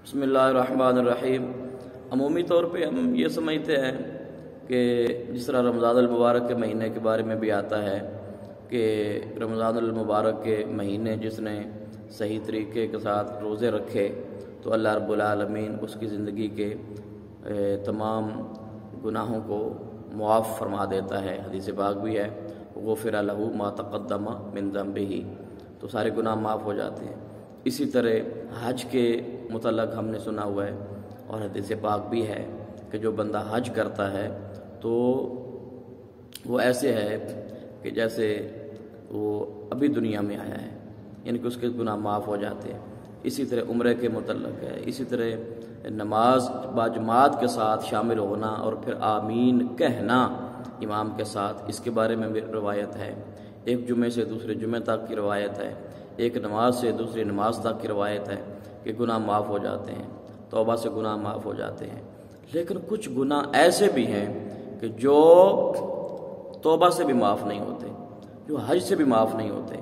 بسم اللہ الرحمن الرحیم۔ عمومی طور پہ ہم یہ سمجھتے ہیں کہ جس طرح رمضان المبارک کے مہینے کے بارے میں بھی آتا ہے کہ رمضان المبارک کے مہینے جس نے صحیح طریقے کے ساتھ روزے رکھے تو اللہ رب العالمین اس کی زندگی کے تمام گناہوں کو معاف فرما دیتا ہے۔ حدیث پاک بھی ہے غفر لہ ما تقدم من ذنبہ، تو سارے گناہ معاف ہو جاتے ہیں۔ اسی طرح حج کے متعلق ہم نے سنا ہوا ہے اور حدیث پاک بھی ہے کہ جو بندہ حج کرتا ہے تو وہ ایسے ہے کہ جیسے وہ ابھی دنیا میں آیا ہے، یعنی کہ اس کے گناہ معاف ہو جاتے ہیں۔ اسی طرح عمرے کے متعلق ہے، اسی طرح نماز باجماعت کے ساتھ شامل ہونا اور پھر آمین کہنا امام کے ساتھ، اس کے بارے میں بھی روایت ہے۔ ایک جمعے سے دوسرے جمعے تک کی روایت ہے، ایک نماز سے دوسری نماز تک کی روایت ہے کہ گناہ معاف ہو جاتے ہیں، توبہ سے گناہ معاف ہو جاتے ہیں۔ لیکن کچھ گناہ ایسے بھی ہیں کہ جو توبہ سے بھی معاف نہیں ہوتے، جو حج سے بھی معاف نہیں ہوتے،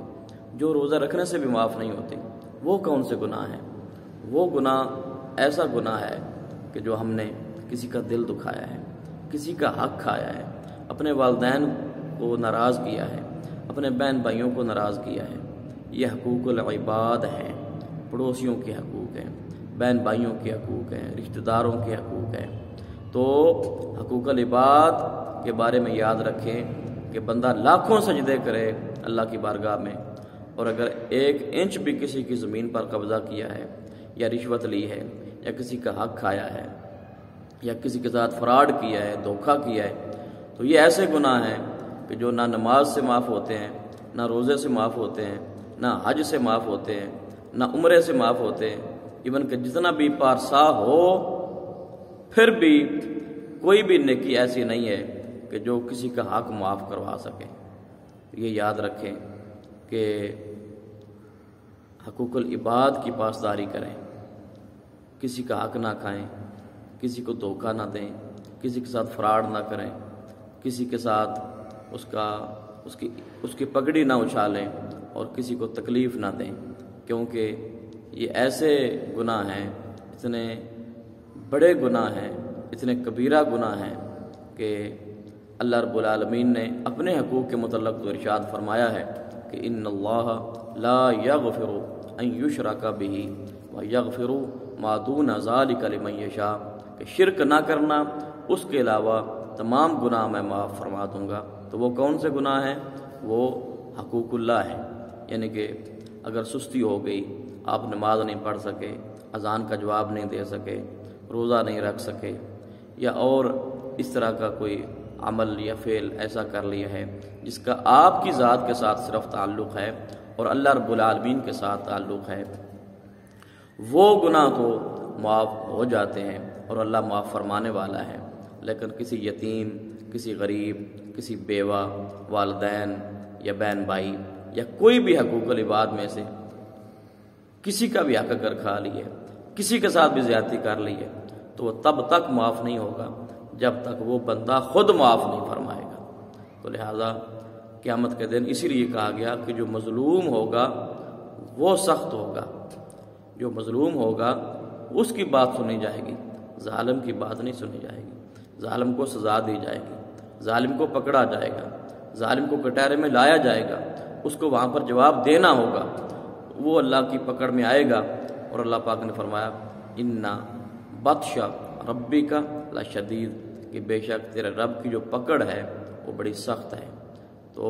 جو روزہ رکھنے سے بھی معاف نہیں ہوتے۔ وہ کون سے گناہ ہیں؟ وہ گناہ ایسا گناہ ہے کہ جو ہم نے کسی کا دل دکھایا ہے، کسی کا حق کھایا ہے، اپنے والدین کو ناراض کیا ہے، اپنے بہن بھائیوں کو ناراض کیا ہے۔ یہ حقوق العباد ہیں، پڑوسیوں کے حقوق ہیں، بہن بھائیوں کے حقوق ہیں، رشتے داروں کے حقوق ہیں۔ تو حقوق العباد کے بارے میں یاد رکھیں کہ بندہ لاکھوں سجدے کرے اللہ کی بارگاہ میں، اور اگر 1 انچ بھی کسی کی زمین پر قبضہ کیا ہے یا رشوت لی ہے یا کسی کا حق کھایا ہے یا کسی کے ساتھ فراڈ کیا ہے، دھوکہ کیا ہے، تو یہ ایسے گناہ ہیں کہ جو نہ نماز سے معاف ہوتے ہیں، نہ روزے سے معاف ہوتے ہیں، نہ حج سے معاف ہوتے ہیں، نہ عمرے سے معاف ہوتے ہیں۔ ایون کہ جتنا بھی پارسا ہو پھر بھی کوئی بھی نیکی ایسی نہیں ہے کہ جو کسی کا حق معاف کروا سکے۔ یہ یاد رکھیں کہ حقوق العباد کی پاسداری کریں، کسی کا حق نہ کھائیں، کسی کو دھوکہ نہ دیں، کسی کے ساتھ فراڈ نہ کریں، کسی کے ساتھ اس کی پگڑی نہ اچھالیں اور کسی کو تکلیف نہ دیں، کیونکہ یہ ایسے گناہ ہیں، اتنے بڑے گناہ ہیں، اتنے کبیرہ گناہ ہیں کہ اللہ رب العالمین نے اپنے حقوق کے متعلق تو ارشاد فرمایا ہے کہ ان اللہ لا یغفر ان یشرک بہ ویغفر ما دون ذلک لمن یشاء، کہ شرک نہ کرنا، اس کے علاوہ تمام گناہ میں معاف فرما دوں گا۔ تو وہ کون سے گناہ ہیں؟ وہ حقوق اللہ ہیں، یعنی کہ اگر سستی ہو گئی، آپ نماز نہیں پڑھ سکے، اذان کا جواب نہیں دے سکے، روزہ نہیں رکھ سکے، یا اور اس طرح کا کوئی عمل یا فعل ایسا کر لیا ہے جس کا آپ کی ذات کے ساتھ صرف تعلق ہے اور اللہ رب العالمین کے ساتھ تعلق ہے، وہ گناہ تو معاف ہو جاتے ہیں اور اللہ معاف فرمانے والا ہے۔ لیکن کسی یتیم، کسی غریب، کسی بیوہ، والدین یا بہن بھائی یا کوئی بھی حقوق العباد میں سے کسی کا بھی حق اگر کھا لیے، کسی کے ساتھ بھی زیادتی کر لی ہے، تو وہ تب تک معاف نہیں ہوگا جب تک وہ بندہ خود معاف نہیں فرمائے گا۔ تو لہذا قیامت کے دن اسی لیے کہا گیا کہ جو مظلوم ہوگا وہ سخت ہوگا، جو مظلوم ہوگا اس کی بات سنی جائے گی، ظالم کی بات نہیں سنی جائے گی۔ ظالم کو سزا دی جائے گی، ظالم کو پکڑا جائے گا، ظالم کو کٹہرے میں لایا جائے گا، اس کو وہاں پر جواب دینا ہوگا، وہ اللہ کی پکڑ میں آئے گا۔ اور اللہ پاک نے فرمایا اِنَّ بَطْشَ رَبِّكَ لَشَدِيدٌ، کہ بے شک تیرے رب کی جو پکڑ ہے وہ بڑی سخت ہے۔ تو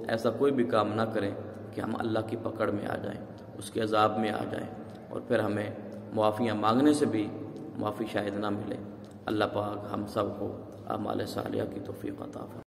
ایسا کوئی بھی کام نہ کریں کہ ہم اللہ کی پکڑ میں آ جائیں، اس کے عذاب میں آ جائیں اور پھر ہمیں معافیاں مانگنے سے بھی معافی شاید نہ ملے۔ اللہ پاک ہم سب کو اعمال صالحہ کی توفیق عطا فرمائے۔